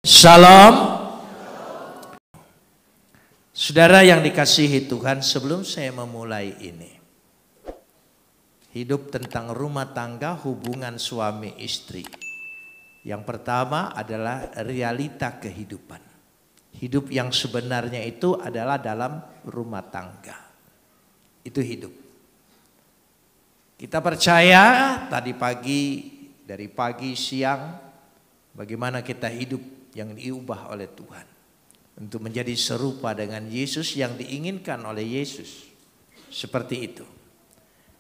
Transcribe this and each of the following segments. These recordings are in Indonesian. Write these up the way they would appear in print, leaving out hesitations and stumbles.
Shalom. Saudara yang dikasihi Tuhan, sebelum saya memulai ini, hidup tentang rumah tangga, hubungan suami istri. Yang pertama adalah realita kehidupan. Hidup yang sebenarnya itu adalah dalam rumah tangga. Itu hidup. Kita percaya tadi pagi, dari pagi siang, bagaimana kita hidup yang diubah oleh Tuhan untuk menjadi serupa dengan Yesus yang diinginkan oleh Yesus. Seperti itu.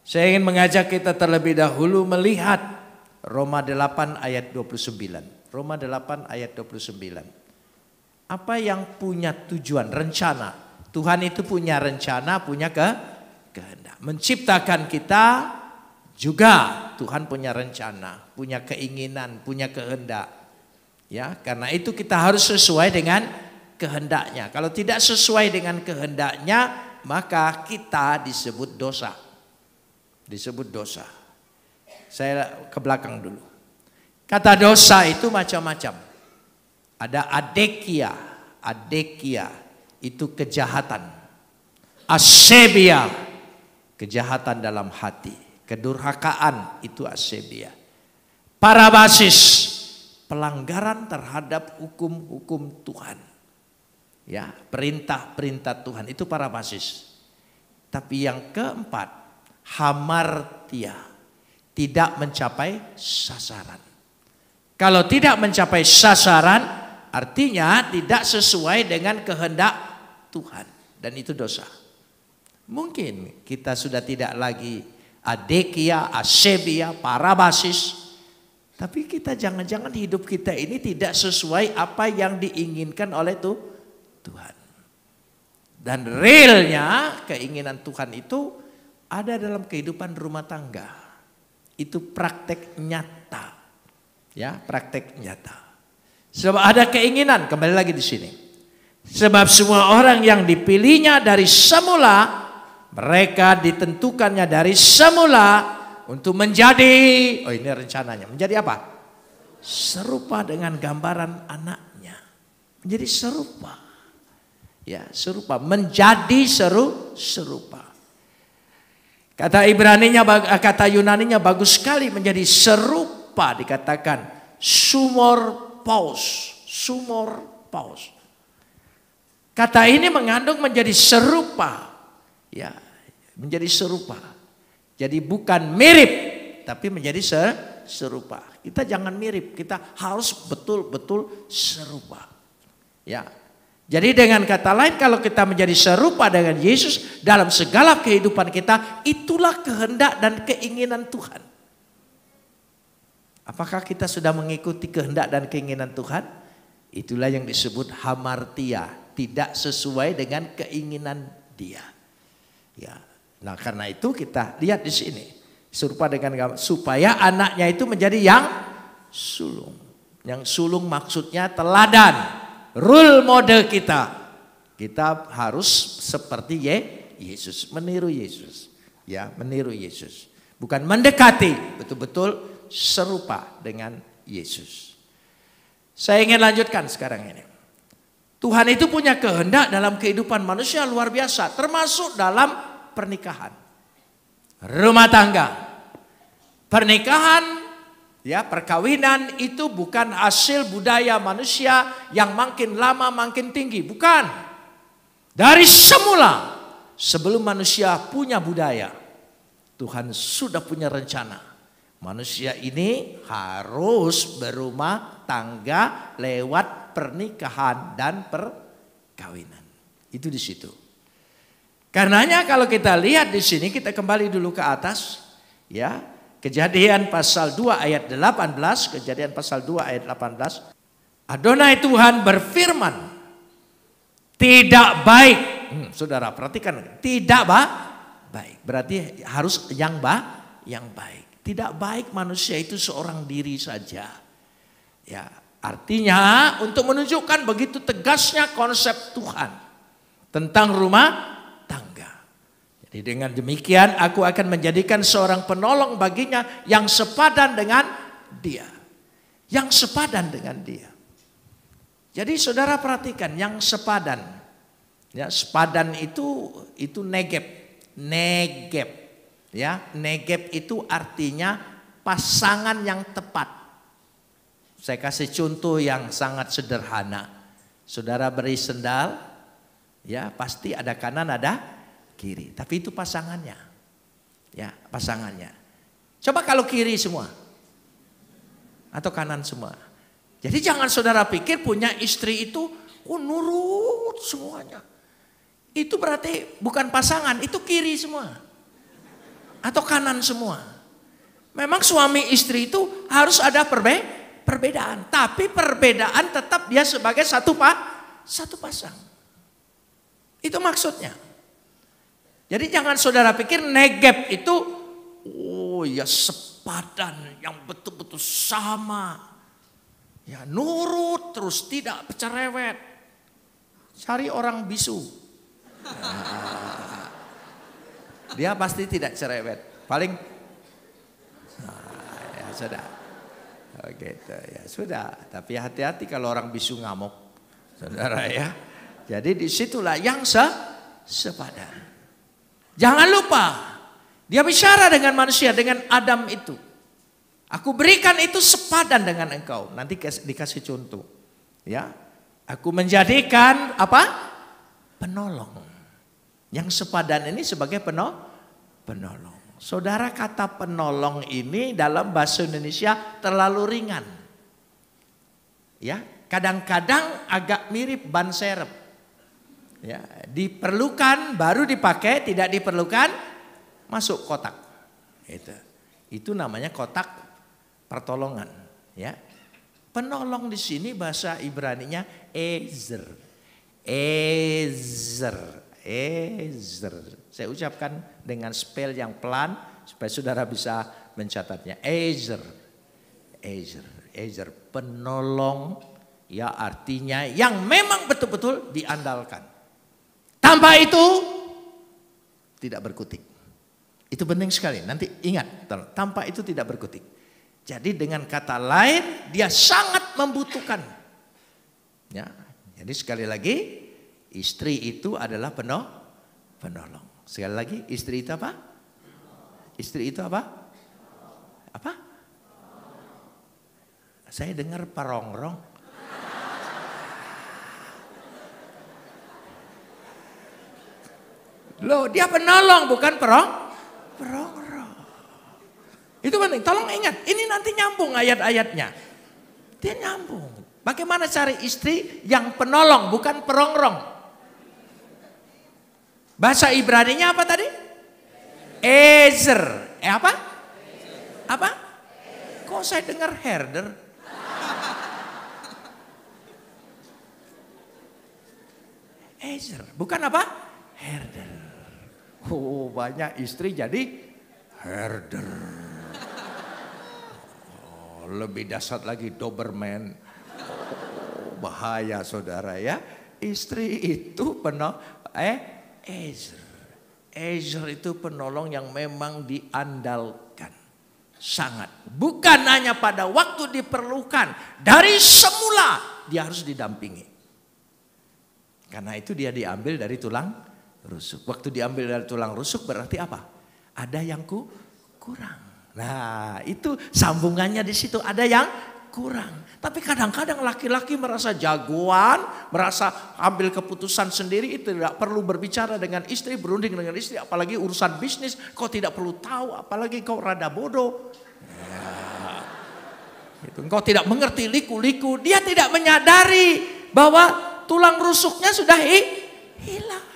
Saya ingin mengajak kita terlebih dahulu melihat Roma 8 ayat 29. Roma 8 ayat 29. Apa yang punya tujuan, rencana. Tuhan itu punya rencana, punya kehendak. Menciptakan kita juga Tuhan punya rencana, punya keinginan, punya kehendak. Ya, karena itu kita harus sesuai dengan kehendaknya. Kalau tidak sesuai dengan kehendaknya, maka kita disebut dosa. Disebut dosa. Saya ke belakang dulu. Kata dosa itu macam-macam. Ada adekia. Adekia itu kejahatan. Asebia, kejahatan dalam hati. Kedurhakaan itu asebia. Parabasis, pelanggaran terhadap hukum-hukum Tuhan. Ya, perintah-perintah Tuhan itu parabasis. Tapi yang keempat, hamartia, tidak mencapai sasaran. Kalau tidak mencapai sasaran, artinya tidak sesuai dengan kehendak Tuhan. Dan itu dosa. Mungkin kita sudah tidak lagi adekia, asebia, parabasis. Tapi kita jangan-jangan hidup kita ini tidak sesuai apa yang diinginkan oleh Tuhan. Dan realnya keinginan Tuhan itu ada dalam kehidupan rumah tangga. Itu praktek nyata. Ya, praktek nyata. Sebab ada keinginan, kembali lagi di sini. Sebab semua orang yang dipilihnya dari semula, mereka ditentukannya dari semula untuk menjadi, oh ini rencananya, menjadi apa? Serupa dengan gambaran anaknya. Menjadi serupa. Ya, serupa, menjadi serupa. Kata Ibraninya, kata Yunaninya bagus sekali, menjadi serupa, dikatakan sumor paus. Kata ini mengandung menjadi serupa. Ya, menjadi serupa. Jadi bukan mirip, tapi menjadi serupa. Kita jangan mirip, kita harus betul-betul serupa. Ya. Jadi dengan kata lain, kalau kita menjadi serupa dengan Yesus dalam segala kehidupan kita, itulah kehendak dan keinginan Tuhan. Apakah kita sudah mengikuti kehendak dan keinginan Tuhan? Itulah yang disebut hamartia, tidak sesuai dengan keinginan Dia. Ya. Nah, karena itu kita lihat di sini serupa dengan supaya anaknya itu menjadi yang sulung. Yang sulung maksudnya teladan, role model kita. Kita harus seperti Yesus, meniru Yesus. Ya, meniru Yesus. Bukan mendekati, betul-betul serupa dengan Yesus. Saya ingin lanjutkan sekarang ini. Tuhan itu punya kehendak dalam kehidupan manusia luar biasa, termasuk dalam pernikahan, rumah tangga. Pernikahan, ya, perkawinan itu bukan hasil budaya manusia yang makin lama makin tinggi, bukan. Dari semula, sebelum manusia punya budaya, Tuhan sudah punya rencana. Manusia ini harus berumah tangga lewat pernikahan dan perkawinan. Itu di situ. Karenanya kalau kita lihat di sini, kita kembali dulu ke atas, ya. Kejadian pasal 2 ayat 18, Kejadian pasal 2 ayat 18. Adonai Tuhan berfirman, tidak baik. Saudara perhatikan, tidak baik. Berarti harus yang baik. Tidak baik manusia itu seorang diri saja. Ya, artinya untuk menunjukkan begitu tegasnya konsep Tuhan tentang rumah tangga. Jadi dengan demikian aku akan menjadikan seorang penolong baginya yang sepadan dengan dia. Yang sepadan dengan dia. Jadi saudara perhatikan yang sepadan. Ya, sepadan itu negeb. Negeb. Ya, negeb itu artinya pasangan yang tepat. Saya kasih contoh yang sangat sederhana. Saudara beri sendal, ya pasti ada kanan ada kiri. Tapi itu pasangannya. Ya, pasangannya. Coba kalau kiri semua. Atau kanan semua. Jadi jangan saudara pikir punya istri itu nurut semuanya. Itu berarti bukan pasangan, itu kiri semua. Atau kanan semua. Memang suami istri itu harus ada perbedaan. Tapi perbedaan tetap dia sebagai satu pasang. Itu maksudnya. Jadi jangan saudara pikir negeb itu ya sepadan yang betul-betul sama. Ya nurut terus tidak cerewet. Cari orang bisu. Dia pasti tidak cerewet. Paling ya sudah. Oh, gitu ya sudah. Tapi hati-hati kalau orang bisu ngamuk. Saudara ya. Jadi disitulah yang sepadan. Jangan lupa. Dia bicara dengan manusia, dengan Adam itu. Aku berikan itu sepadan dengan engkau. Nanti dikasih contoh. Ya, aku menjadikan apa? Penolong. Yang sepadan ini sebagai penolong. Saudara, kata penolong ini dalam bahasa Indonesia terlalu ringan. Ya, kadang-kadang agak mirip ban serep. Ya, diperlukan baru dipakai, tidak diperlukan masuk kotak. Itu namanya kotak pertolongan, ya. Penolong di sini bahasa Ibraninya Ezer. Saya ucapkan dengan spell yang pelan supaya saudara bisa mencatatnya. Ezer, penolong, ya artinya yang memang betul-betul diandalkan. Tanpa itu tidak berkutik. Itu penting sekali. Nanti ingat, tanpa itu tidak berkutik. Jadi dengan kata lain dia sangat membutuhkan. Ya, jadi sekali lagi istri itu adalah penolong. Sekali lagi istri itu apa? Istri itu apa? Apa? Saya dengar parongrong. Loh, dia penolong bukan perongrong. Itu penting, tolong ingat, ini nanti nyambung ayat-ayatnya. Dia nyambung. Bagaimana cari istri yang penolong, bukan perongrong. Bahasa Ibraninya apa tadi? Ezer. Apa? Apa? Kok saya dengar herder? Ezer, bukan apa? Herder. Oh, banyak istri jadi herder. Lebih dahsyat lagi Doberman. Bahaya saudara ya. Istri itu Ezer itu penolong yang memang diandalkan. Sangat. Bukan hanya pada waktu diperlukan. Dari semula dia harus didampingi. Karena itu dia diambil dari tulang rusuk. Waktu diambil dari tulang rusuk berarti apa? Ada yang kurang. Nah, itu sambungannya di situ, ada yang kurang. Tapi kadang-kadang laki-laki merasa jagoan, merasa ambil keputusan sendiri, itu tidak perlu berbicara dengan istri, berunding dengan istri, apalagi urusan bisnis, kau tidak perlu tahu, apalagi kau rada bodoh. Ya, itu engkau tidak mengerti liku-liku, dia tidak menyadari bahwa tulang rusuknya sudah hilang.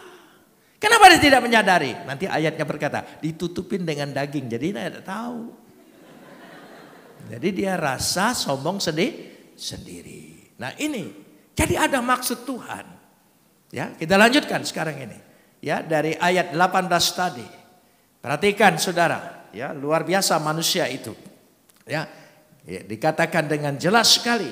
Kenapa dia tidak menyadari? Nanti ayatnya berkata, ditutupin dengan daging. Jadi dia tidak tahu. Jadi dia rasa sombong sendiri. Nah ini, jadi ada maksud Tuhan. Ya, kita lanjutkan sekarang ini. Ya, dari ayat 18 tadi. Perhatikan saudara, ya, luar biasa manusia itu. Ya, dikatakan dengan jelas sekali.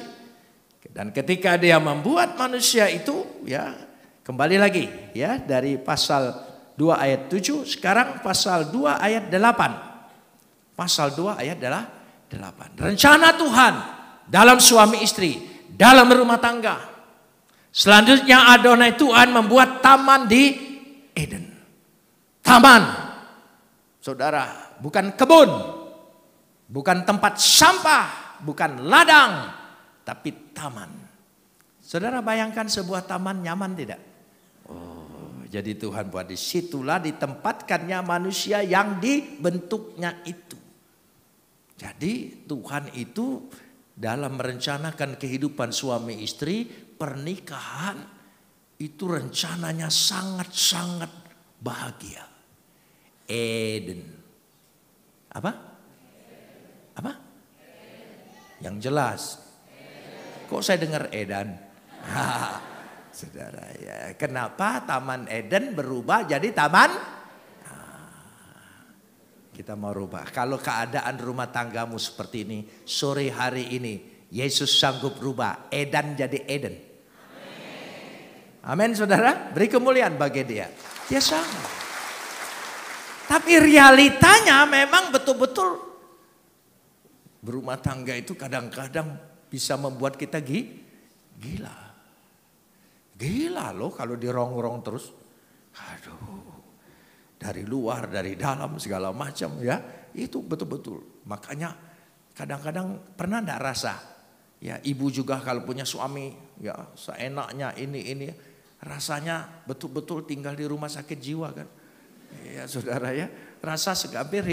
Dan ketika dia membuat manusia itu, ya, kembali lagi ya dari pasal 2 ayat 7, sekarang pasal 2 ayat 8. Pasal 2 ayat 8. Rencana Tuhan dalam suami istri, dalam rumah tangga. Selanjutnya Adonai Tuhan membuat taman di Eden. Taman, saudara, bukan kebun, bukan tempat sampah, bukan ladang, tapi taman. Saudara bayangkan sebuah taman nyaman tidak? Oh, jadi Tuhan buat disitulah ditempatkannya manusia yang dibentuknya itu. Jadi Tuhan itu dalam merencanakan kehidupan suami istri, pernikahan itu rencananya sangat-sangat bahagia. Eden. Apa? Apa? Yang jelas. Kok saya dengar Edan? Saudara ya, kenapa Taman Eden berubah jadi taman? Kita mau rubah. Kalau keadaan rumah tanggamu seperti ini, sore hari ini Yesus sanggup rubah Edan jadi Eden. Amin saudara. Beri kemuliaan bagi dia. Dia sanggup. Tapi realitanya memang betul-betul berumah tangga itu kadang-kadang bisa membuat kita gila. Gila loh kalau dirongrong terus. Aduh. Dari luar, dari dalam segala macam ya. Itu betul-betul. Makanya kadang-kadang pernah enggak rasa. Ya ibu juga kalau punya suami ya seenaknya ini. Rasanya betul-betul tinggal di rumah sakit jiwa kan. Ya saudara ya. Rasa hampir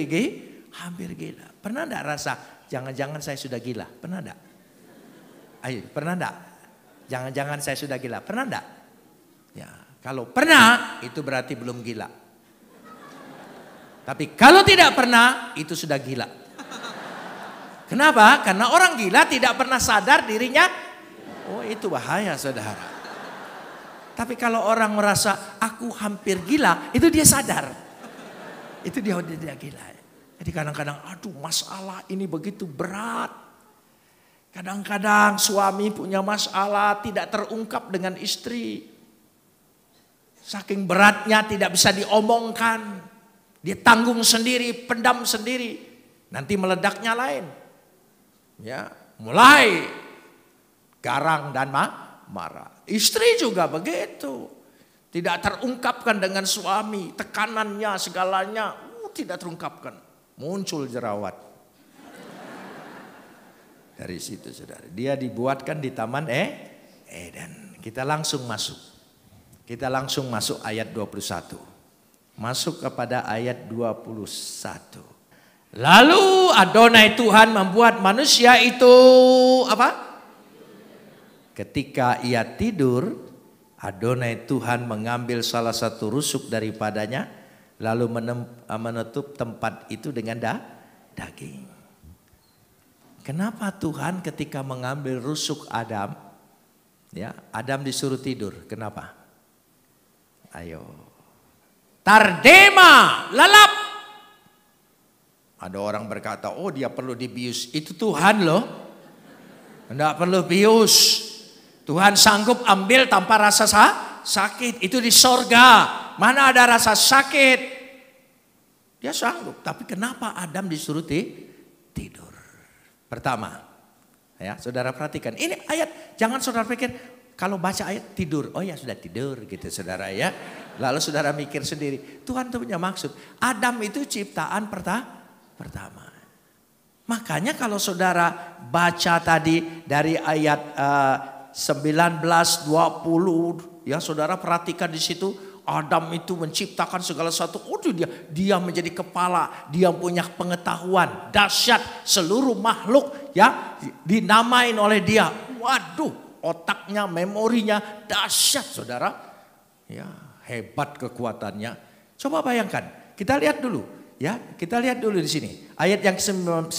gila. Pernah enggak rasa jangan-jangan saya sudah gila? Pernah enggak? Ayo pernah enggak? Jangan-jangan saya sudah gila? Pernah enggak? Ya kalau pernah itu berarti belum gila. Tapi kalau tidak pernah, itu sudah gila. Kenapa? Karena orang gila tidak pernah sadar dirinya. Oh itu bahaya saudara. Tapi kalau orang merasa aku hampir gila, itu dia sadar. Itu dia gila. Jadi kadang-kadang aduh masalah ini begitu berat. Kadang-kadang suami punya masalah tidak terungkap dengan istri. Saking beratnya tidak bisa diomongkan. Dia tanggung sendiri, pendam sendiri. Nanti meledaknya lain. Ya, mulai garang dan marah. Istri juga begitu. Tidak terungkapkan dengan suami. Tekanannya, segalanya. Tidak terungkapkan. Muncul jerawat. Dari situ saudara. Dia dibuatkan di Taman Eden. Kita langsung masuk. Kita langsung masuk ayat 21. Masuk kepada ayat 21. Lalu Adonai Tuhan membuat manusia itu apa? Ketika ia tidur, Adonai Tuhan mengambil salah satu rusuk daripadanya, lalu menutup tempat itu dengan daging. Kenapa Tuhan ketika mengambil rusuk Adam, ya Adam disuruh tidur? Kenapa? Ayo. Tardema, lelap. Ada orang berkata, oh dia perlu dibius. Itu Tuhan loh. Tidak perlu bius. Tuhan sanggup ambil tanpa rasa sakit. Itu di sorga. Mana ada rasa sakit. Dia sanggup. Tapi kenapa Adam disuruh tidur? Pertama. Ya, saudara perhatikan. Ini ayat, jangan saudara pikir. Kalau baca ayat tidur, oh ya sudah tidur gitu saudara ya. Lalu saudara mikir sendiri, Tuhan itu punya maksud. Adam itu ciptaan pertama. Makanya kalau saudara baca tadi dari ayat 19, 20, ya saudara perhatikan di situ. Adam itu menciptakan segala sesuatu. Oh dia menjadi kepala, dia punya pengetahuan dahsyat, seluruh makhluk ya dinamain oleh dia. Waduh. Otaknya, memorinya dahsyat saudara. Ya, hebat kekuatannya. Coba bayangkan. Kita lihat dulu. Ya, kita lihat dulu di sini. Ayat yang ke-19.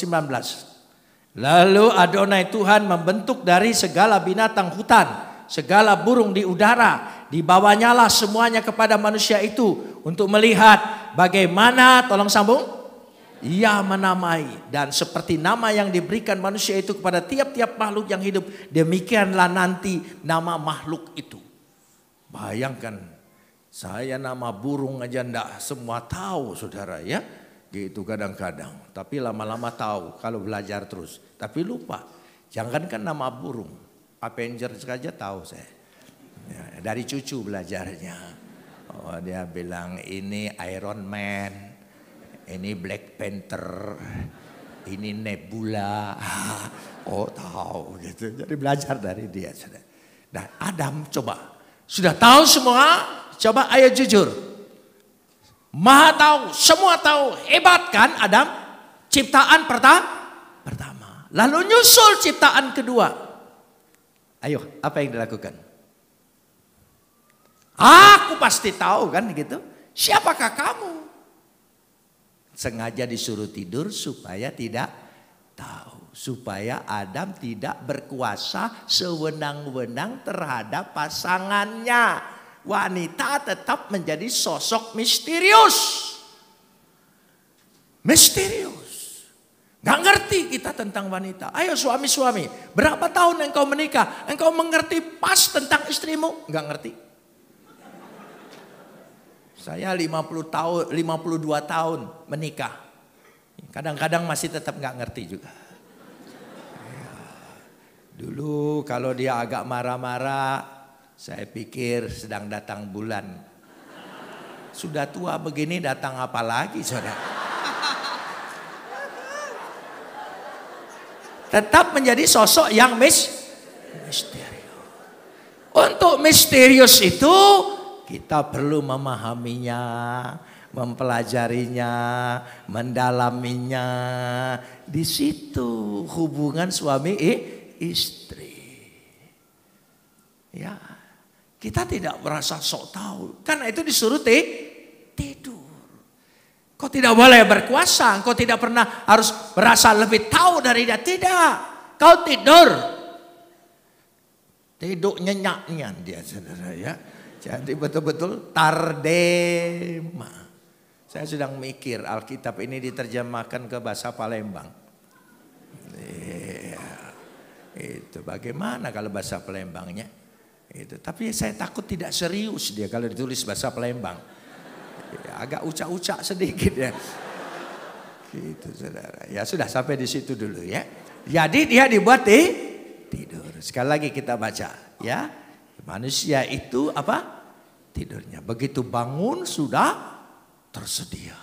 Lalu Adonai Tuhan membentuk dari segala binatang hutan, segala burung di udara. Dibawanyalah semuanya kepada manusia itu untuk melihat bagaimana, tolong sambung. Ia menamai, dan seperti nama yang diberikan manusia itu kepada tiap-tiap makhluk yang hidup, demikianlah nanti nama makhluk itu. Bayangkan, saya nama burung aja ndak semua tahu saudara ya. Gitu kadang-kadang, tapi lama-lama tahu kalau belajar terus. Tapi lupa, jangankan nama burung, Avengers saja tahu saya. Ya, dari cucu belajarnya. Oh, dia bilang ini Iron Man, ini Black Panther, ini Nebula. Oh tahu gitu. Jadi belajar dari dia. Nah Adam coba, sudah tahu semua, coba ayo jujur. Maha tahu, semua tahu, hebat kan Adam? Ciptaan pertama. Lalu nyusul ciptaan kedua. Ayo, apa yang dilakukan? Aku pasti tahu kan gitu. Siapakah kamu? Sengaja disuruh tidur supaya tidak tahu. Supaya Adam tidak berkuasa sewenang-wenang terhadap pasangannya. Wanita tetap menjadi sosok misterius. Misterius. Gak ngerti kita tentang wanita. Ayo suami-suami, berapa tahun engkau menikah? Engkau mengerti pas tentang istrimu? Gak ngerti. Saya 52 tahun menikah. Kadang-kadang masih tetap gak ngerti juga. Dulu kalau dia agak marah-marah, saya pikir sedang datang bulan. Sudah tua begini datang apa lagi saudara? Tetap menjadi sosok yang misterius. Untuk misterius itu kita perlu memahaminya, mempelajarinya, mendalaminya. Di situ hubungan suami istri. Ya, kita tidak merasa sok tahu. Karena itu disuruh tidur. Kau tidak boleh berkuasa. Kau tidak pernah harus merasa lebih tahu dari dia. Tidak. Kau tidur. Tidur nyenyak-nyenyak dia saudara ya. Jadi betul-betul tardema. Saya sedang mikir Alkitab ini diterjemahkan ke bahasa Palembang. Itu bagaimana kalau bahasa Palembangnya? Itu. Tapi saya takut tidak serius dia kalau ditulis bahasa Palembang. Ya, agak ucak-ucak sedikit ya. Gitu saudara. Ya sudah sampai di situ dulu ya. Jadi dia dibuat tidur. Sekali lagi kita baca ya. Manusia itu apa? Tidurnya. Begitu bangun sudah tersedia.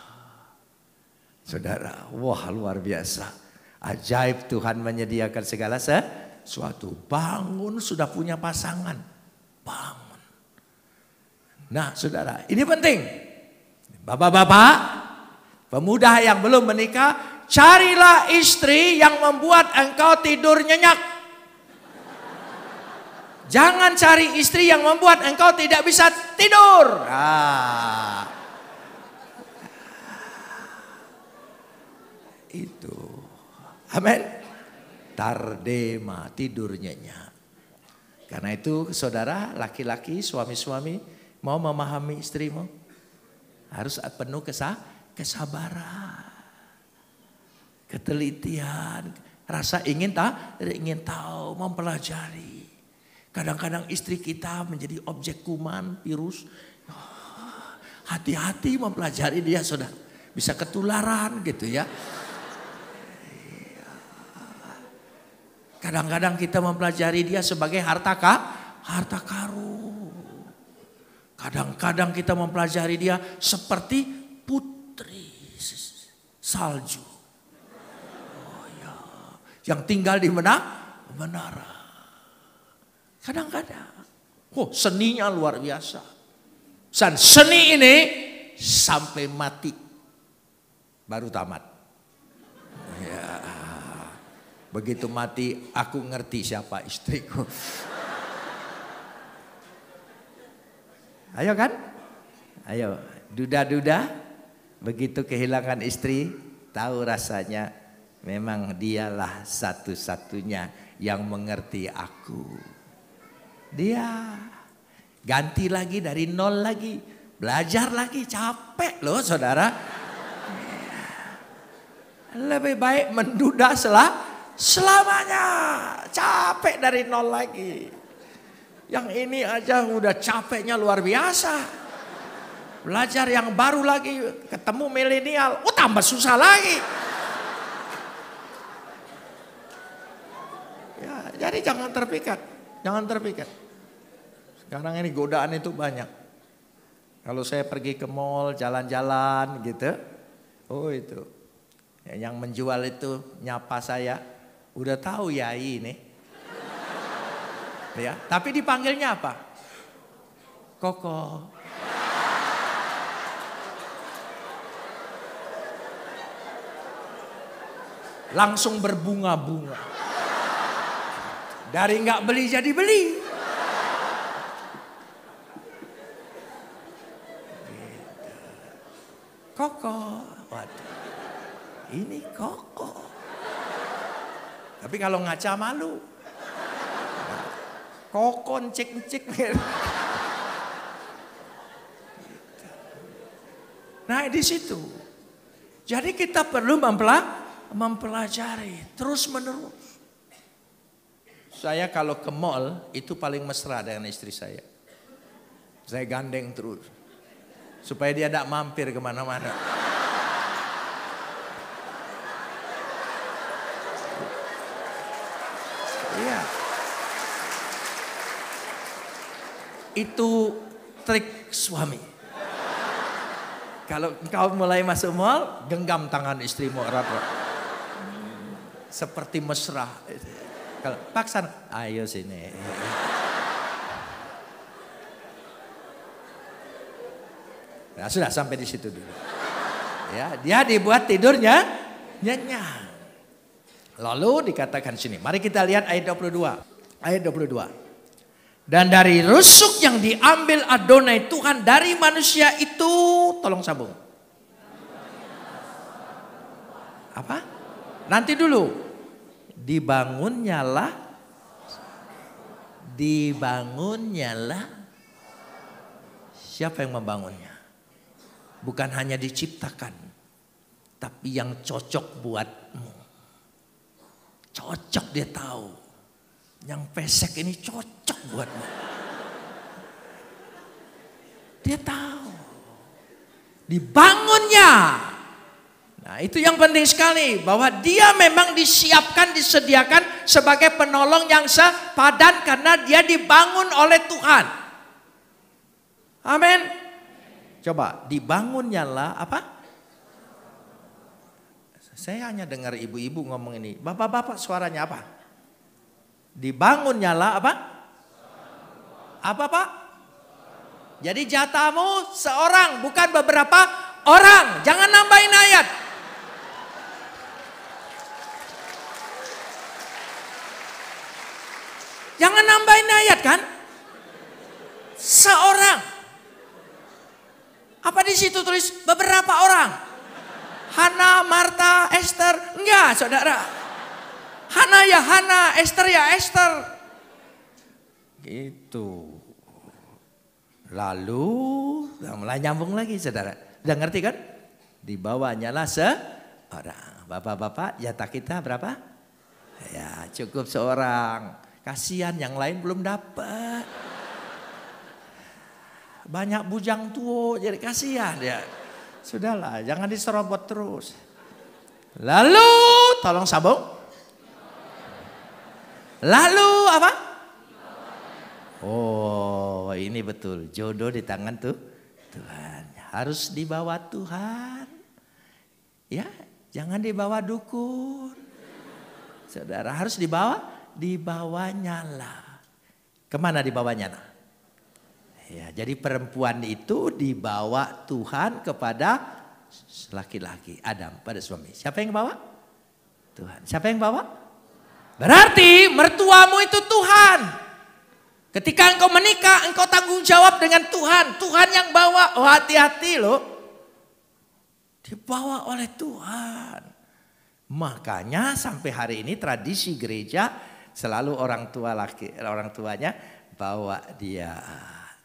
Saudara, wah luar biasa. Ajaib Tuhan menyediakan segala sesuatu. Bangun sudah punya pasangan. Bangun. Nah saudara, ini penting. Bapak-bapak, pemuda yang belum menikah, carilah istri yang membuat engkau tidur nyenyak. Jangan cari istri yang membuat engkau tidak bisa tidur. Itu. Amin. Tardema, tidur nyenyak. Karena itu saudara, laki-laki, suami-suami mau memahami istrimu harus penuh kesabaran, ketelitian, rasa ingin tahu, mempelajari. Kadang-kadang istri kita menjadi objek kuman, virus. Hati-hati mempelajari dia saudara, bisa ketularan gitu ya. Kadang-kadang kita mempelajari dia sebagai harta karun. Kadang-kadang kita mempelajari dia seperti putri salju. Oh ya, yang tinggal di menara. Kadang-kadang, seninya luar biasa. Dan seni ini sampai mati baru tamat. Ya. Begitu mati aku ngerti siapa istriku. Ayo kan? Ayo duda-duda begitu kehilangan istri tahu rasanya memang dialah satu-satunya yang mengerti aku. Dia ganti lagi dari nol lagi. Belajar lagi capek loh saudara. Lebih baik menduda selamanya. Capek dari nol lagi. Yang ini aja udah capeknya luar biasa. Belajar yang baru lagi. Ketemu milenial. Tambah susah lagi. Ya, jadi jangan terpikat. Jangan terpikat. Sekarang ini godaan itu banyak. Kalau saya pergi ke mall, jalan-jalan gitu. Oh itu. Yang menjual itu nyapa saya. Udah tahu ya ini. Ya, tapi dipanggilnya apa? Koko. Langsung berbunga-bunga. Dari nggak beli jadi beli. Koko. Waduh. Ini koko. Tapi kalau ngaca malu. Kokon cek-cek. Nah di situ. Jadi kita perlu mempelajari terus menerus. Saya kalau ke mall itu paling mesra dengan istri saya. Saya gandeng terus. Supaya dia tidak mampir kemana-mana. Iya. Itu trik suami. Kalau engkau mulai masuk mall, genggam tangan istrimu erat-erat. Seperti mesra. Kalau paksa, ayo sini. Nah, sudah sampai di situ dulu. Ya, dia dibuat tidurnya nyenyak. Lalu dikatakan sini, mari kita lihat ayat 22. Ayat 22. Dan dari rusuk yang diambil Adonai Tuhan dari manusia itu, tolong sambung. Apa? Nanti dulu. Dibangunnyalah. Siapa yang membangunnya? Bukan hanya diciptakan, tapi yang cocok buatmu. Cocok, dia tahu. Yang pesek ini cocok buatmu. Dia tahu. Dibangunnya. Nah itu yang penting sekali. Bahwa dia memang disiapkan, disediakan sebagai penolong yang sepadan. Karena dia dibangun oleh Tuhan. Amin. Coba dibangunnya lah apa? Saya hanya dengar ibu-ibu ngomong ini. Bapak-bapak suaranya apa? Dibangun nyala apa? Apa Pak? Jadi jatahmu seorang, bukan beberapa orang. Jangan nambahin ayat. Jangan nambahin ayat kan? Seorang. Apa di situ tulis beberapa orang? Hana, Marta, Esther. Enggak saudara. Hana ya Hana, Esther ya Esther. Gitu. Lalu, mulai nyambung lagi saudara. Udah ngerti kan? Dibawanyalah seorang. Bapak-bapak, jatah kita berapa? Ya cukup seorang. Kasihan yang lain belum dapat. Banyak bujang tua, jadi kasihan ya. Sudahlah, jangan diserobot terus. Lalu, tolong sambung. Lalu apa? Oh ini betul. Jodoh di tangan tuh Tuhan. Harus dibawa Tuhan. Ya jangan dibawa dukun. Saudara harus dibawanya lah. Kemana dibawanya lah? Ya, jadi perempuan itu dibawa Tuhan kepada laki-laki. Adam pada suami. Siapa yang bawa? Tuhan. Siapa yang bawa? Berarti mertuamu itu Tuhan. Ketika engkau menikah, engkau tanggung jawab dengan Tuhan. Tuhan yang bawa. Oh hati-hati loh. Dibawa oleh Tuhan. Makanya sampai hari ini tradisi gereja selalu orang tuanya bawa dia.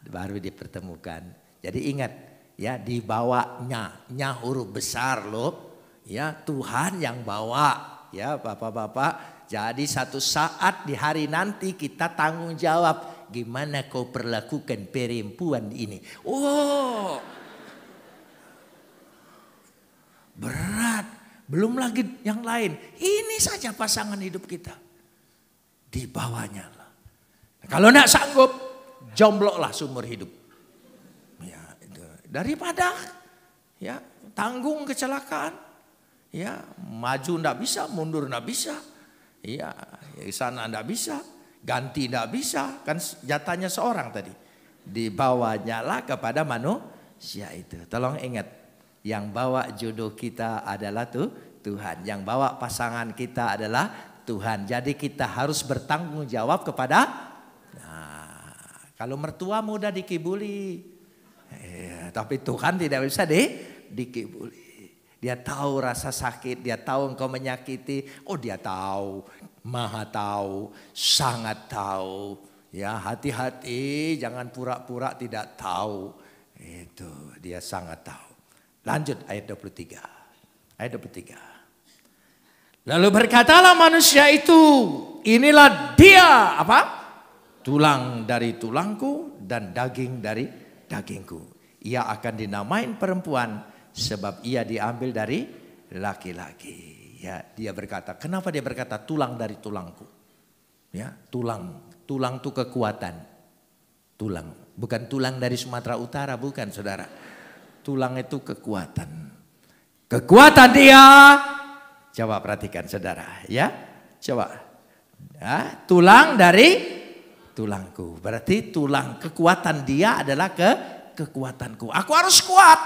Baru dipertemukan. Jadi ingat ya dibawanya. Nya huruf besar loh. Ya Tuhan yang bawa. Ya bapak-bapak. Jadi satu saat di hari nanti kita tanggung jawab. Gimana kau perlakukan perempuan ini. Oh. Berat. Belum lagi yang lain. Ini saja pasangan hidup kita. Dibawanya lah. Kalau tidak sanggup. jombloklah seumur hidup. Ya, itu. Daripada ya tanggung kecelakaan, ya maju ndak bisa, mundur ndak bisa, ya sana ndak bisa, ganti ndak bisa, kan jatahnya seorang tadi. Dibawanya lah kepada manusia itu. Tolong ingat, yang bawa jodoh kita adalah Tuhan, yang bawa pasangan kita adalah Tuhan. Jadi kita harus bertanggung jawab kepada. Kalau mertua mudah dikibuli, tapi Tuhan tidak bisa dikibuli. Dia tahu rasa sakit, dia tahu engkau menyakiti. Oh, dia tahu, maha tahu, sangat tahu. Ya, hati-hati, jangan pura-pura tidak tahu. Itu dia sangat tahu. Lanjut ayat 23. Ayat 23. Lalu berkatalah manusia itu, inilah dia apa? Tulang dari tulangku dan daging dari dagingku. Ia akan dinamain perempuan sebab ia diambil dari laki-laki. Ya, dia berkata, kenapa dia berkata tulang dari tulangku? Ya, tulang itu kekuatan. Tulang, bukan tulang dari Sumatera Utara, bukan saudara. Tulang itu kekuatan. Kekuatan dia. Coba perhatikan saudara, ya. Coba. Ya, tulang dari tulangku. Berarti tulang, kekuatan dia adalah kekuatanku. Aku harus kuat.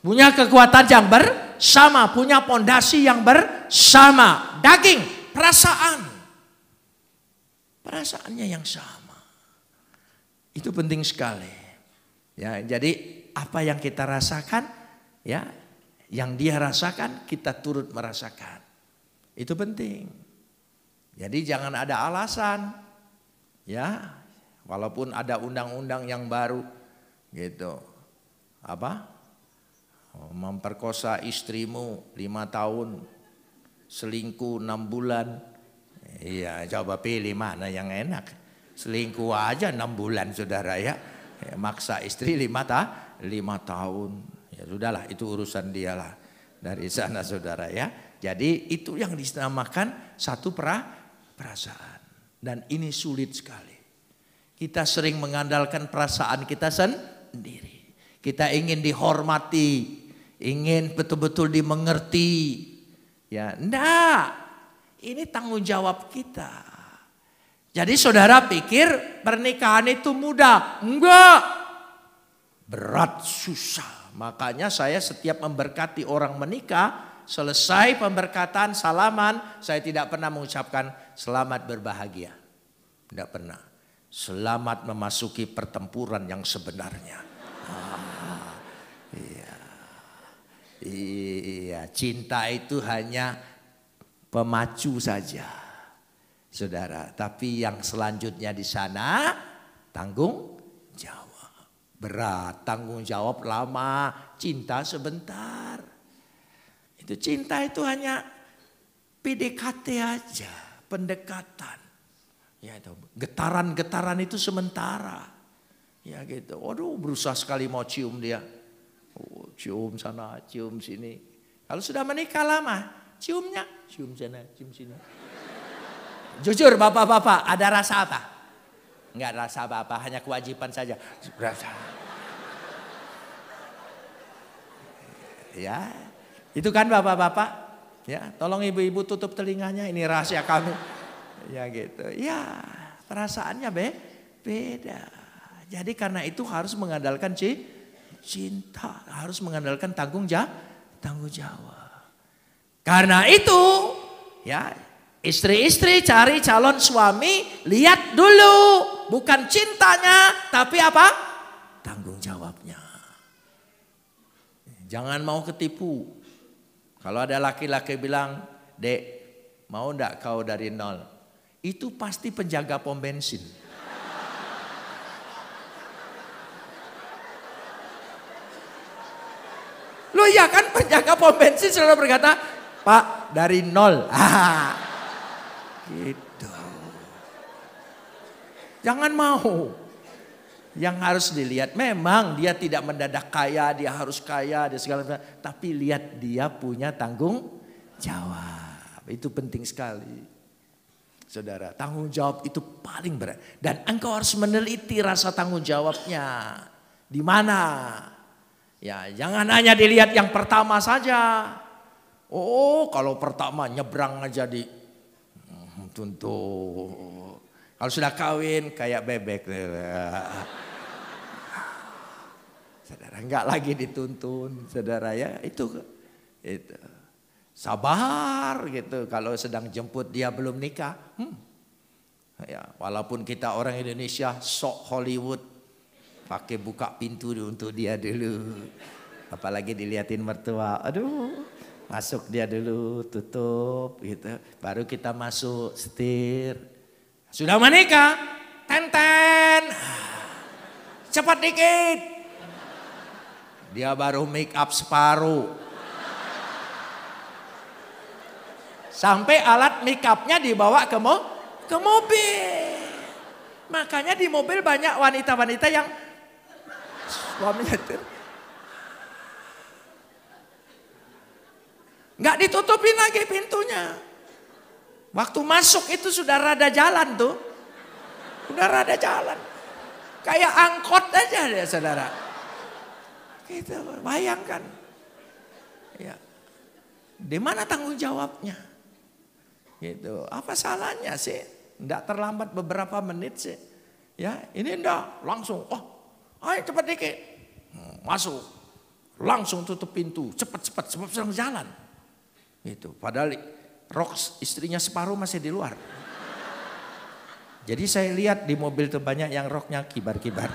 Punya kekuatan yang bersama, punya pondasi yang bersama. Daging, perasaan. Perasaannya yang sama. Itu penting sekali. Ya, jadi apa yang kita rasakan, ya, yang dia rasakan kita turut merasakan. Itu penting. Jadi jangan ada alasan, ya, walaupun ada undang-undang yang baru, gitu, apa, memperkosa istrimu 5 tahun, selingkuh 6 bulan, iya, coba pilih mana yang enak. Selingkuh aja 6 bulan saudara ya. Maksa istri 5 tahun. Ya sudahlah, itu urusan dialah dari sana saudara ya. Jadi itu yang dinamakan satu perasaan. Dan ini sulit sekali. Kita sering mengandalkan perasaan kita sendiri. Kita ingin dihormati, ingin betul-betul dimengerti. Ya, enggak. Ini tanggung jawab kita. Jadi saudara pikir pernikahan itu mudah. Enggak. Berat, susah. Makanya saya setiap memberkati orang menikah, selesai pemberkatan salaman, saya tidak pernah mengucapkan selamat berbahagia. Tidak pernah. Selamat memasuki pertempuran yang sebenarnya. Iya, cinta itu hanya pemacu saja. Saudara, tapi yang selanjutnya di sana tanggung jawab. Berat, tanggung jawab lama, cinta sebentar. Itu cinta itu hanya PDKT aja, pendekatan. Ya itu, getaran-getaran itu sementara. Ya gitu. Waduh, berusaha sekali mau cium dia. Oh, cium sana, cium sini. Kalau sudah menikah lama, ciumnya, cium sana, cium sini. Jujur bapak-bapak, ada rasa apa? Enggak rasa apa-apa, hanya kewajiban saja. Ya, itu kan bapak-bapak. Ya, tolong ibu-ibu tutup telinganya, ini rahasia kami. Ya gitu. Ya, perasaannya beda. Jadi karena itu harus mengandalkan cinta, harus mengandalkan tanggung jawab. Karena itu, ya. Istri-istri cari calon suami, lihat dulu bukan cintanya, tapi apa? Tanggung jawabnya. Jangan mau ketipu. Kalau ada laki-laki bilang, "Dek, mau enggak kau dari nol?" Itu pasti penjaga pom bensin. Loh ya kan, penjaga pom bensin selalu berkata, "Pak, dari nol." Gitu. Jangan mau. Yang harus dilihat memang dia tidak mendadak kaya, dia harus kaya, dia segala macam, tapi lihat dia punya tanggung jawab. Itu penting sekali. Saudara, tanggung jawab itu paling berat. Dan engkau harus meneliti rasa tanggung jawabnya. Di mana? Ya, jangan hanya dilihat yang pertama saja. Oh, kalau pertama nyebrang aja di tuntut. Kalau sudah kawin kayak bebek. Saudara, enggak lagi dituntun, saudara ya. Itu. Sabar gitu kalau sedang jemput dia belum nikah. Ya, walaupun kita orang Indonesia sok Hollywood, pakai buka pintu untuk dia dulu. Apalagi diliatin mertua, aduh, masuk dia dulu, tutup gitu. Baru kita masuk, setir. Sudah menikah, tenten, cepat dikit. Dia baru make up separuh. Sampai alat make upnya dibawa ke mobil. Makanya di mobil banyak wanita-wanita yang suaminya itu nggak ditutupin lagi pintunya. Waktu masuk itu sudah rada jalan tuh. Udah rada jalan. Kayak angkot aja deh saudara. Gitu, bayangkan. Ya. Di mana tanggung jawabnya? Gitu. Apa salahnya sih? Enggak terlambat beberapa menit sih. Ya, ini enggak langsung. Oh, ayo cepat dikit. Masuk. Langsung tutup pintu. Cepat sebab sedang jalan. Gitu. Padahal rok istrinya separuh masih di luar. Jadi saya lihat di mobil tuh banyak yang roknya kibar-kibar.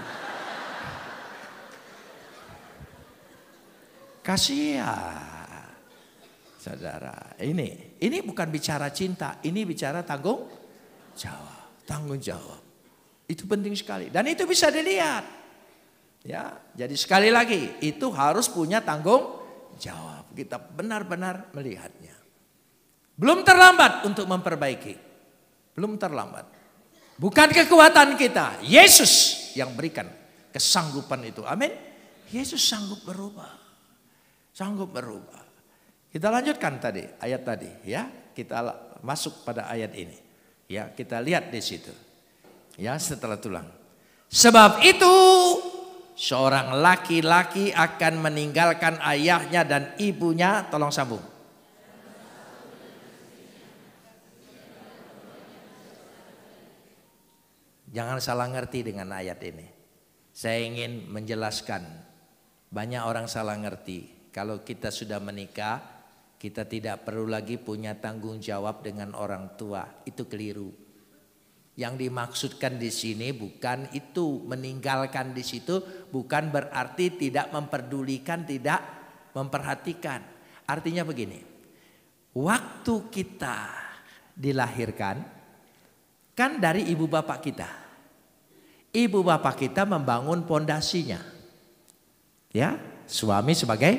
Kasihan. Saudara, ini bukan bicara cinta, ini bicara tanggung jawab. Tanggung jawab. Itu penting sekali dan itu bisa dilihat. Ya, jadi sekali lagi itu harus punya tanggung jawab. Kita benar-benar melihatnya. Belum terlambat untuk memperbaiki. Belum terlambat. Bukan kekuatan kita, Yesus yang berikan kesanggupan itu. Amin. Yesus sanggup berubah. Sanggup berubah. Kita lanjutkan tadi ayat tadi ya, kita masuk pada ayat ini. Ya, kita lihat di situ. Ya, setelah tulang. Sebab itu seorang laki-laki akan meninggalkan ayahnya dan ibunya, tolong sambung. Jangan salah ngerti dengan ayat ini. Saya ingin menjelaskan, banyak orang salah ngerti. Kalau kita sudah menikah, kita tidak perlu lagi punya tanggung jawab dengan orang tua. Itu keliru. Yang dimaksudkan di sini bukan itu, meninggalkan di situ bukan berarti tidak memperdulikan, tidak memperhatikan. Artinya begini. Waktu kita dilahirkan kan dari ibu bapak kita. Ibu bapak kita membangun pondasinya. Ya, suami sebagai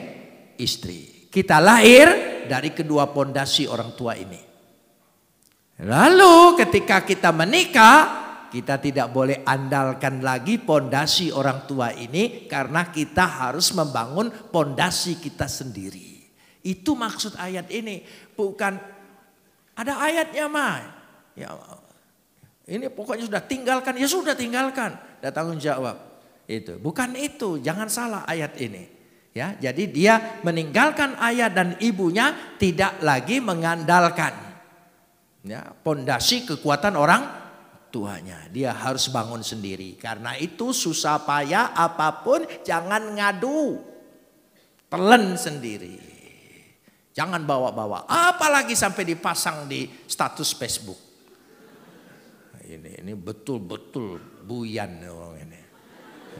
istri. Kita lahir dari kedua pondasi orang tua ini. Lalu ketika kita menikah, kita tidak boleh andalkan lagi pondasi orang tua ini karena kita harus membangun pondasi kita sendiri. Itu maksud ayat ini. Bukan ada ayatnya mah. Ya, ini pokoknya sudah tinggalkan, ya sudah tinggalkan. Ada tanggung jawab. Itu bukan itu, jangan salah ayat ini. Ya, jadi dia meninggalkan ayah dan ibunya, tidak lagi mengandalkan ya, pondasi kekuatan orang tuanya. Dia harus bangun sendiri. Karena itu susah payah apapun jangan ngadu. Telan sendiri. Jangan bawa-bawa. Apalagi sampai dipasang di status Facebook. Ini betul-betul buyan orang ini.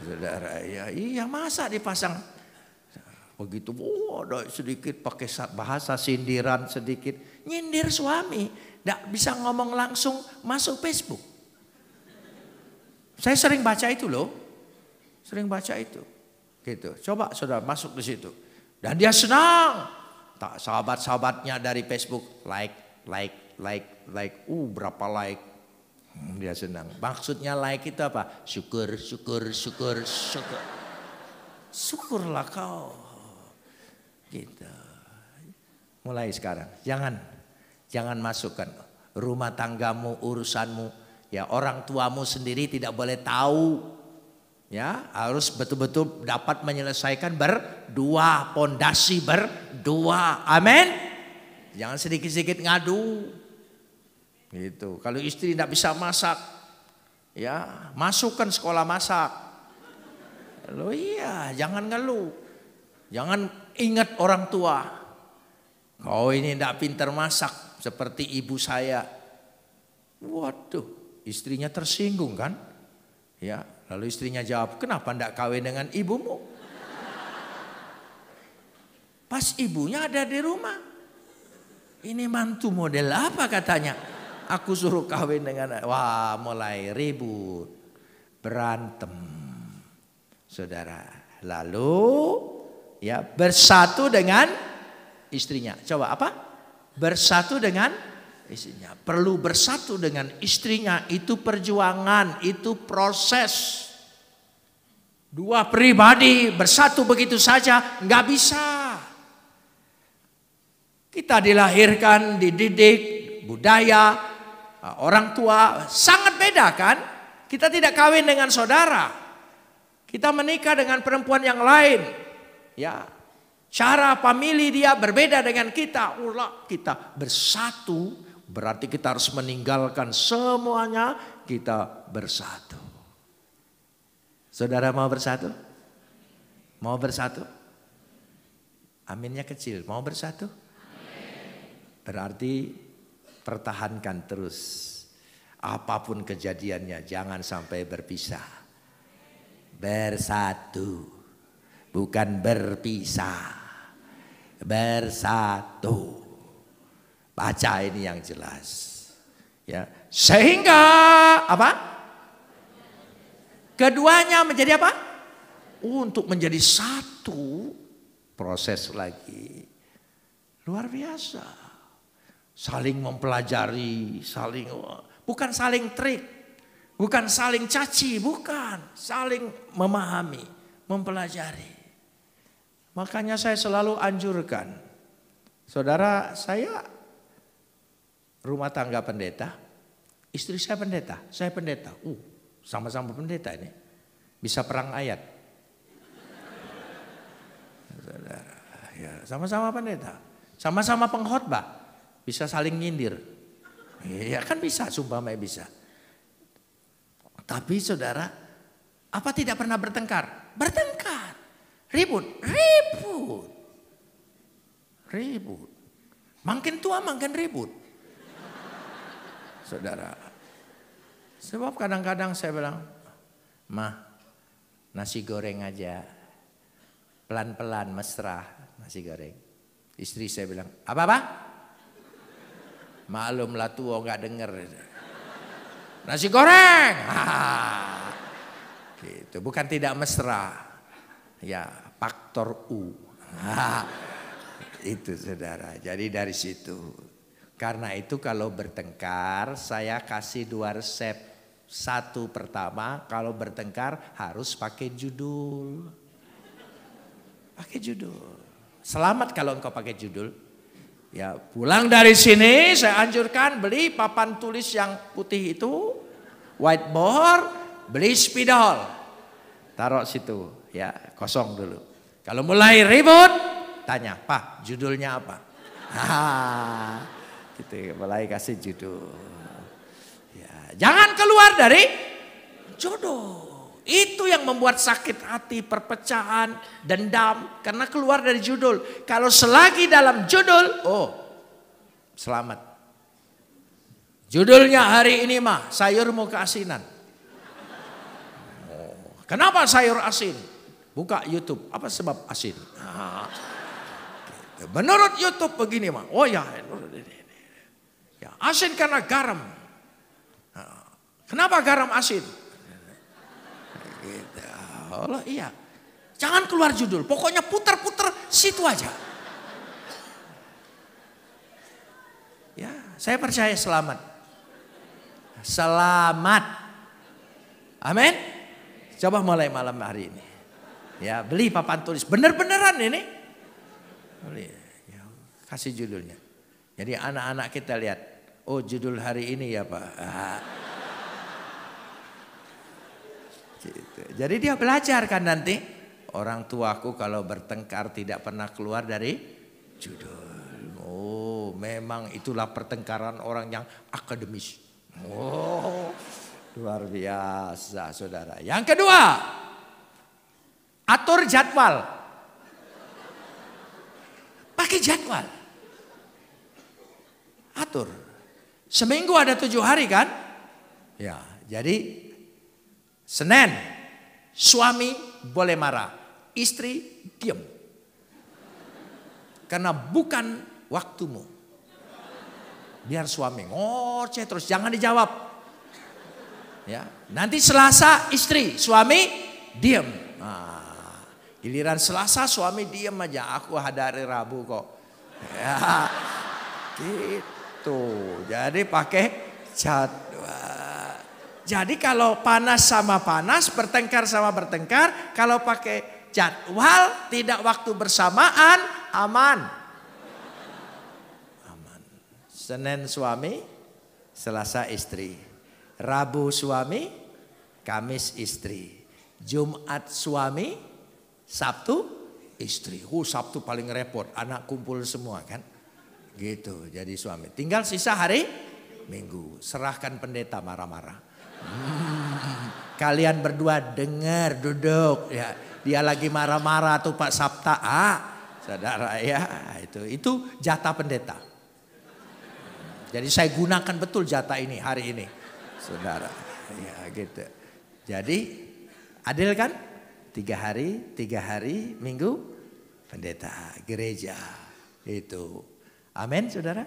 Saudara, ya iya masa dipasang begitu, ada sedikit pakai bahasa sindiran sedikit. Nyindir suami. Tidak bisa ngomong langsung masuk Facebook. Saya sering baca itu loh. Sering baca itu. Gitu. Coba saudara masuk di situ. Dan dia senang. Tak sahabat-sahabatnya dari Facebook. Like. Berapa like. Dia senang. Maksudnya like itu apa? Syukur. Syukurlah kau. Gitu. Mulai sekarang jangan masukkan rumah tanggamu, urusanmu. Ya, orang tuamu sendiri tidak boleh tahu. Ya, harus betul-betul dapat menyelesaikan berdua, pondasi berdua. Amin. Jangan sedikit-sedikit ngadu. Gitu. Kalau istri tidak bisa masak, ya masukkan sekolah masak. Loh iya, jangan ngeluh. Jangan ingat orang tua. Kau ini tidak pintar masak seperti ibu saya. Waduh, istrinya tersinggung kan? Ya, lalu istrinya jawab, kenapa tidak kawin dengan ibumu? Pas ibunya ada di rumah. Ini mantu model apa katanya? Aku suruh kawin dengan, wah mulai ribut, berantem, saudara. Lalu ya bersatu dengan istrinya. Coba apa? Bersatu dengan istrinya. Perlu bersatu dengan istrinya, itu perjuangan, itu proses. Dua pribadi bersatu begitu saja nggak bisa. Kita dilahirkan, dididik, budaya, orang tua sangat beda kan? Kita tidak kawin dengan saudara. Kita menikah dengan perempuan yang lain. Ya, cara famili dia berbeda dengan kita. Ulah kita bersatu, berarti kita harus meninggalkan semuanya, kita bersatu. Saudara mau bersatu? Mau bersatu? Aminnya kecil, mau bersatu? Berarti pertahankan terus. Apapun kejadiannya jangan sampai berpisah. Bersatu. Bukan berpisah. Bersatu. Baca ini yang jelas. Ya, sehingga apa? Keduanya menjadi apa? Untuk menjadi satu. Proses lagi. Luar biasa. Saling mempelajari, bukan saling trik, bukan saling caci, bukan, saling memahami, mempelajari. Makanya saya selalu anjurkan, saudara saya rumah tangga pendeta, istri saya pendeta, sama-sama pendeta ini, bisa perang ayat. Saudara, ya, sama-sama pendeta, sama-sama pengkhotbah. Bisa saling nyindir. Ya kan bisa, sumpah bisa. Tapi saudara, apa tidak pernah bertengkar? Bertengkar. Ribut. Makin tua makin ribut. Saudara. Sebab kadang-kadang saya bilang, "Mah, nasi goreng aja. Pelan-pelan mesra nasi goreng." Istri saya bilang, "Apa-apa?" Maklum lah tua nggak denger. Nasi goreng. Gitu. Bukan tidak mesra. Ya, faktor U. Itu saudara. Jadi dari situ. Karena itu kalau bertengkar saya kasih 2 resep. Satu pertama, kalau bertengkar harus pakai judul. Pakai judul. Selamat kalau engkau pakai judul. Ya, pulang dari sini saya anjurkan beli papan tulis yang putih itu, whiteboard, beli spidol, taruh situ, ya kosong dulu. Kalau mulai ribut, tanya, "Pak, judulnya apa?" Gitu, mulai kasih judul. Ya, jangan keluar dari judul. Itu yang membuat sakit hati, perpecahan, dendam. Karena keluar dari judul. Kalau selagi dalam judul, oh selamat. Judulnya hari ini mah sayurmu keasinan. Oh, kenapa sayur asin? Buka YouTube, apa sebab asin? Menurut YouTube begini mah. Oh ya, asin karena garam. Kenapa garam asin? Gitu. Allah iya. Jangan keluar judul. Pokoknya putar-putar situ aja. Ya, saya percaya selamat. Selamat. Amin. Coba mulai malam hari ini. Ya, beli papan tulis. Bener-beneran ini. Beli. Ya, kasih judulnya. Jadi anak-anak kita lihat. Oh, judul hari ini ya Pak. Gitu. Jadi dia belajar kan nanti. Orang tuaku kalau bertengkar tidak pernah keluar dari judul. Oh, memang itulah pertengkaran orang yang akademis. Oh, luar biasa saudara. Yang kedua, atur jadwal. Pakai jadwal. Atur. Seminggu ada 7 hari kan? Ya, jadi Senin suami boleh marah, istri diam. Karena bukan waktumu. Biar suami ngoceh terus, jangan dijawab. Ya, nanti Selasa istri, suami diam. Nah, giliran Selasa suami diam aja, aku hari Rabu kok. Ya, gitu. Jadi pakai jadwal. Jadi kalau panas sama panas, bertengkar sama bertengkar, kalau pakai jadwal tidak waktu bersamaan, aman. Aman. Senin suami, Selasa istri. Rabu suami, Kamis istri. Jumat suami, Sabtu istri. Sabtu paling repot, anak kumpul semua kan. Gitu, jadi suami. Tinggal sisa hari Minggu. Serahkan pendeta marah-marah. Kalian berdua dengar, duduk ya. Dia lagi marah-marah tuh Pak Sabta. Saudara ya, itu jatah pendeta. Jadi saya gunakan betul jatah ini hari ini. Saudara, ya gitu. Jadi adil kan? 3 hari Minggu pendeta gereja. Itu. Amin saudara.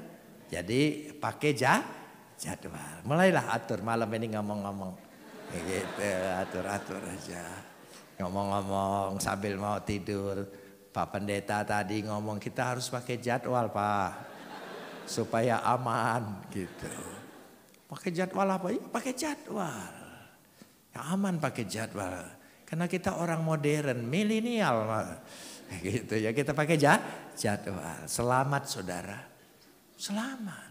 Jadi pakai jadwal. Mulailah atur malam ini ngomong-ngomong. Gitu, atur-atur aja. Ngomong-ngomong sambil mau tidur. Pak Pendeta tadi ngomong kita harus pakai jadwal Pak. Supaya aman gitu. Pakai jadwal apa? Ya, pakai jadwal. Ya, aman pakai jadwal. Karena kita orang modern, milenial. Gitu ya, kita pakai jadwal. Selamat saudara. Selamat.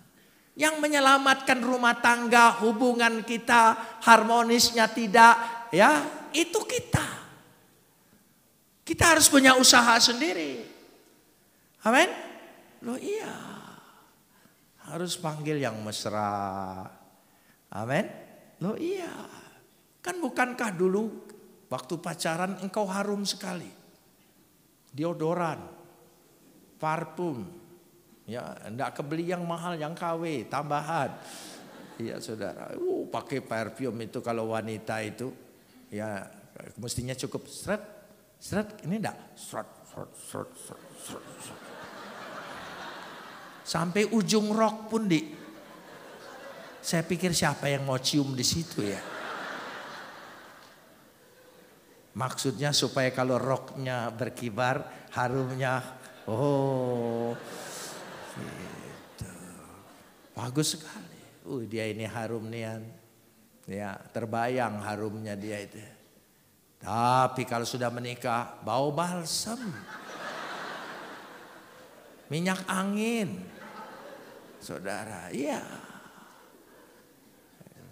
Yang menyelamatkan rumah tangga, hubungan kita, harmonisnya tidak, ya itu kita. Kita harus punya usaha sendiri. Amin? Loh iya. Harus panggil yang mesra. Amin? Loh iya. Kan bukankah dulu waktu pacaran engkau harum sekali. Deodoran, parfum. Ya, enggak kebeli yang mahal, yang KW, tambahan. Iya saudara, pakai parfum itu kalau wanita itu, ya mestinya cukup seret, ini enggak, seret. Sampai ujung rok pun saya pikir siapa yang mau cium di situ ya. Maksudnya supaya kalau roknya berkibar, harumnya, gitu. Bagus sekali. Dia ini harum nian. Ya, terbayang harumnya dia itu. Tapi kalau sudah menikah, bau balsem. Minyak angin. Saudara, iya.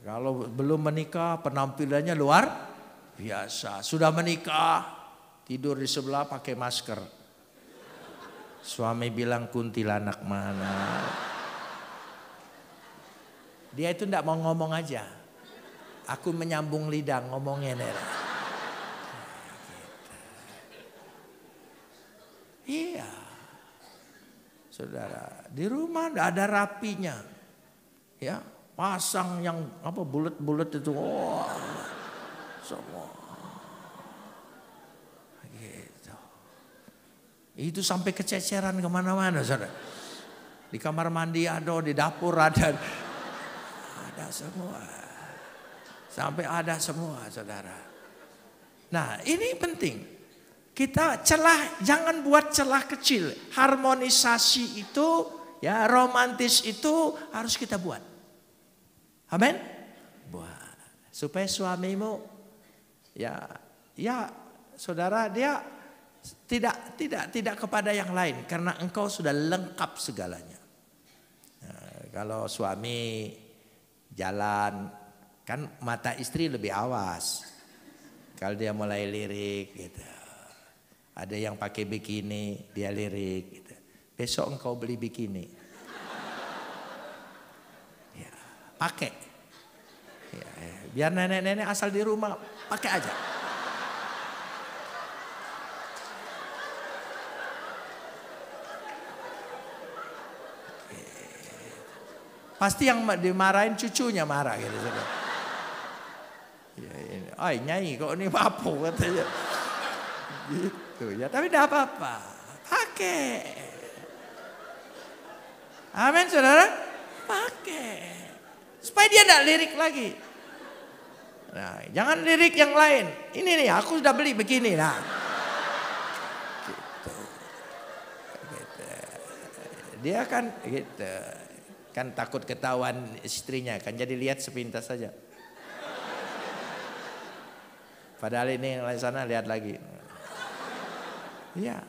Kalau belum menikah, penampilannya luar biasa. Sudah menikah, tidur di sebelah pakai masker. Suami bilang kuntilanak mana. Dia itu enggak mau ngomong aja. Aku menyambung lidah ngomongnya nih. Iya. Saudara, di rumah enggak ada rapinya. Ya, pasang yang bulet-bulet itu. Semua. Itu sampai kececeran kemana-mana saudara. Di kamar mandi ada, di dapur ada. Ada semua. Sampai ada semua saudara. Nah ini penting. Kita jangan buat celah kecil. Harmonisasi itu, ya romantis itu harus kita buat. Amin. Buat. Supaya suamimu, ya saudara dia tidak kepada yang lain karena engkau sudah lengkap segalanya. Nah, Kalau suami jalan, kan mata istri lebih awas. Kalau dia mulai lirik gitu. Ada yang pakai bikini, dia lirik gitu. Besok engkau beli bikini. Ya, pakai. Ya, biar nenek-nenek asal di rumah, pakai aja. Pasti yang dimarahin cucunya marah gitu. Ya, ay nyai kok ini apa katanya. Gitu ya, tapi tidak apa-apa. Pakai. Amin saudara. Pakai. Supaya dia tidak lirik lagi. Nah, jangan lirik yang lain. Ini nih aku sudah beli begini. Nah. Gitu. Gitu. Dia kan gitu. Kan takut ketahuan istrinya, kan jadi lihat sepintas saja. Padahal ini yang lain sana lihat lagi. Iya.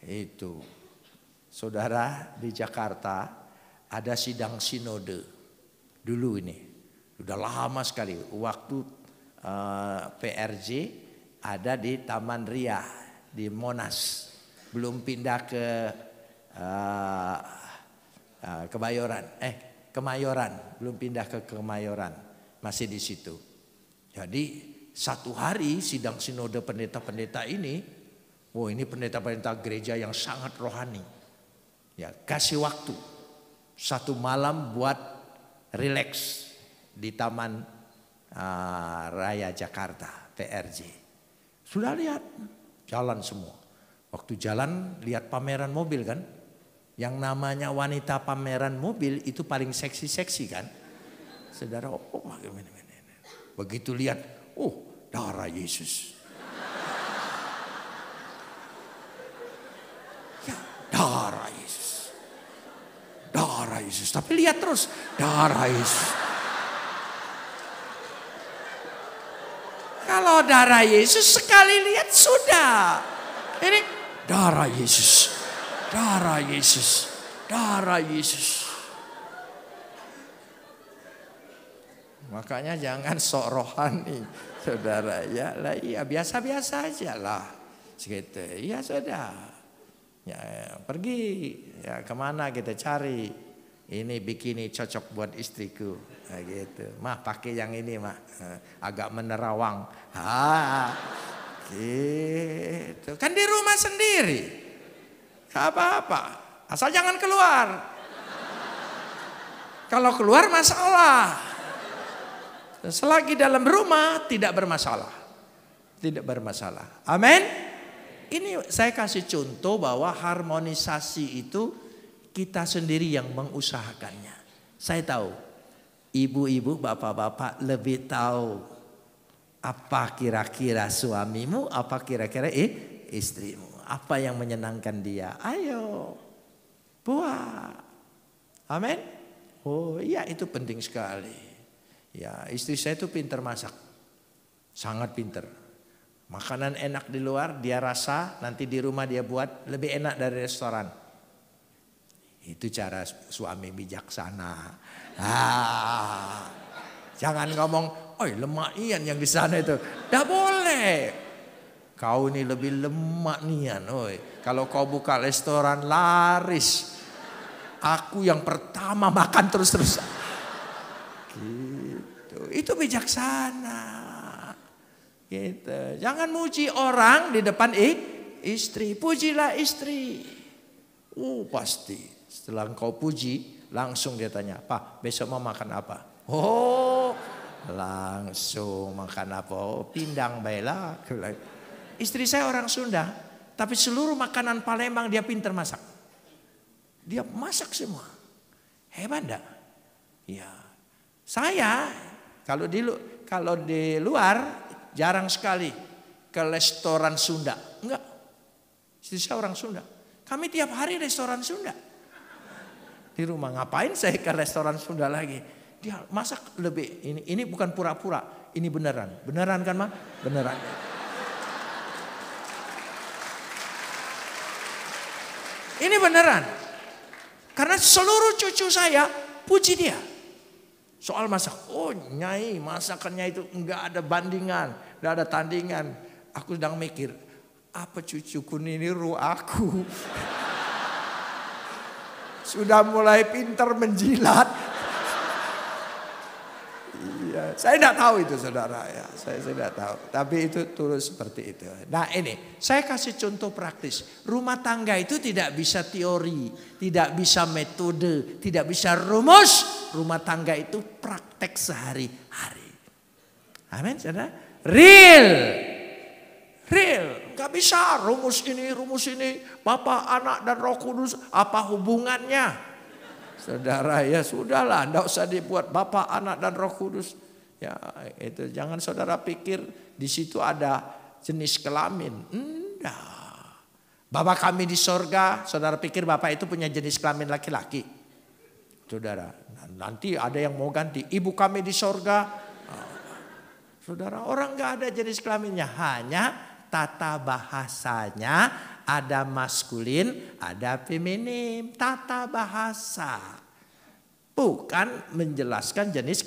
Itu. Saudara, di Jakarta ada sidang sinode. Dulu ini. Udah lama sekali. Waktu PRJ ada di Taman Ria di Monas. Belum pindah ke Kemayoran, belum pindah ke Kemayoran, masih di situ. Jadi satu hari sidang sinode pendeta-pendeta ini, ini pendeta-pendeta gereja yang sangat rohani. Ya, kasih waktu 1 malam buat relax di Taman Raya Jakarta, PRJ. Sudah lihat, jalan semua. Waktu jalan lihat pameran mobil kan. Yang namanya wanita pameran mobil itu paling seksi-seksi kan. Saudara, begitu lihat, darah Yesus. Ya, darah Yesus. Darah Yesus. Tapi lihat terus, darah Yesus. Kalau darah Yesus sekali lihat sudah. Ini darah Yesus. Darah Yesus, darah Yesus. Makanya jangan sok rohani, saudara. Ya lah, iya biasa-biasa aja lah. Segitu, iya sudah. Ya, pergi, ya kemana kita cari. Ini bikini cocok buat istriku, nah, gitu. Mah pakai yang ini mah, agak menerawang. Gitu. Kan di rumah sendiri. Apa-apa, asal jangan keluar. Kalau keluar masalah. Selagi dalam rumah tidak bermasalah. Tidak bermasalah. Amin. Ini saya kasih contoh bahwa harmonisasi itu kita sendiri yang mengusahakannya. Saya tahu ibu-ibu, bapak-bapak lebih tahu apa kira-kira suamimu, apa kira-kira istrimu. Apa yang menyenangkan dia? Ayo buat. Amin. Oh iya, itu penting sekali. Ya, istri saya itu pintar masak. Sangat pintar. Makanan enak di luar dia rasa, nanti di rumah dia buat lebih enak dari restoran. Itu cara suami bijaksana. Jangan ngomong, lemak ian yang di sana itu. Tidak boleh. Kau ini lebih lemak nian, kalau kau buka restoran laris, aku yang pertama makan terus-terusan. Gitu, itu bijaksana. Gitu, jangan muji orang di depan istri, pujilah istri. Pasti setelah engkau puji, langsung dia tanya, Pak, besok mau makan apa? Langsung makan apa? Pindang baiklah. Istri saya orang Sunda, tapi seluruh makanan Palembang dia pintar masak. Dia masak semua. Hebat enggak? Ya. Saya kalau di luar jarang sekali ke restoran Sunda. Enggak. Istri saya orang Sunda. Kami tiap hari restoran Sunda. Di rumah ngapain saya ke restoran Sunda lagi? Dia masak lebih ini bukan pura-pura, ini beneran. Beneran kan, Ma? Beneran. Ini beneran. Karena seluruh cucu saya puji dia. Soal masak, oh Nyai masakannya itu enggak ada bandingan, enggak ada tandingan. Aku sedang mikir, apa cucuku ini niru aku. Sudah mulai pintar menjilat. Iya, saya tidak tahu itu saudara ya, saya tidak tahu. Tapi itu terus seperti itu. Nah ini, saya kasih contoh praktis. Rumah tangga itu tidak bisa teori, tidak bisa metode, tidak bisa rumus. Rumah tangga itu praktek sehari-hari. Amin, saudara. Real. Gak bisa rumus ini. Bapa, Anak, dan Roh Kudus, apa hubungannya? Saudara ya sudahlah, tidak usah dibuat Bapa, Anak, dan Roh Kudus. Ya itu jangan saudara pikir di situ ada jenis kelamin. Enggak. Bapa kami di sorga, saudara pikir Bapak itu punya jenis kelamin laki-laki. Saudara, nanti ada yang mau ganti. Ibu kami di sorga. Saudara, orang nggak ada jenis kelaminnya, hanya tata bahasanya. Ada maskulin, ada feminim, tata bahasa. Bukan menjelaskan jenis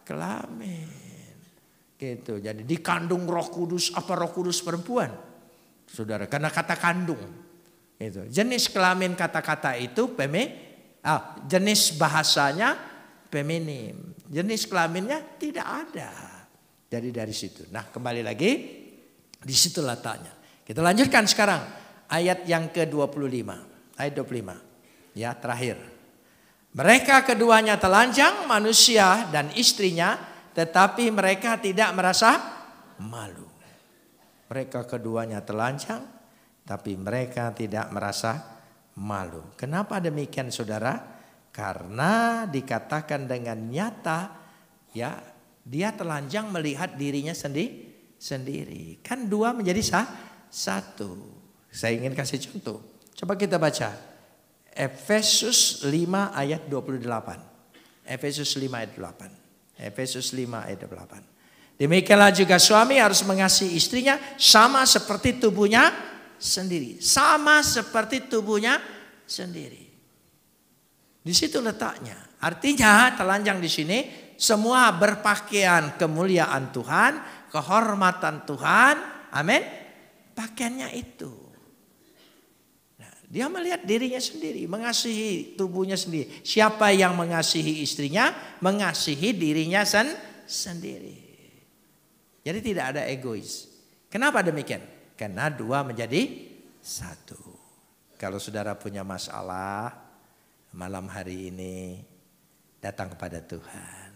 kelamin. Gitu. Jadi dikandung Roh Kudus, apa Roh Kudus perempuan? Saudara, karena kata kandung. Gitu. Jenis kelamin kata-kata itu jenis bahasanya feminim. Jenis kelaminnya tidak ada. Jadi dari situ. Nah, kembali lagi di situ letaknya. Kita lanjutkan sekarang ayat yang ke-25. Ayat 25. Ya, terakhir. Mereka keduanya telanjang, manusia dan istrinya, tetapi mereka tidak merasa malu. Mereka keduanya telanjang, tapi mereka tidak merasa malu. Kenapa demikian saudara? Karena dikatakan dengan nyata, ya, dia telanjang melihat dirinya sendiri. Kan dua menjadi satu. Saya ingin kasih contoh. Coba kita baca. Efesus 5 ayat 28. Efesus 5 ayat 8. Efesus 5 ayat 8. Demikianlah juga suami harus mengasihi istrinya sama seperti tubuhnya sendiri. Sama seperti tubuhnya sendiri. Di situ letaknya. Artinya telanjang di sini semua berpakaian kemuliaan Tuhan, kehormatan Tuhan. Amin. Pakaiannya itu. Nah, dia melihat dirinya sendiri, mengasihi tubuhnya sendiri. Siapa yang mengasihi istrinya, mengasihi dirinya sendiri. Jadi tidak ada egois. Kenapa demikian? Karena dua menjadi satu. Kalau saudara punya masalah malam hari ini, datang kepada Tuhan.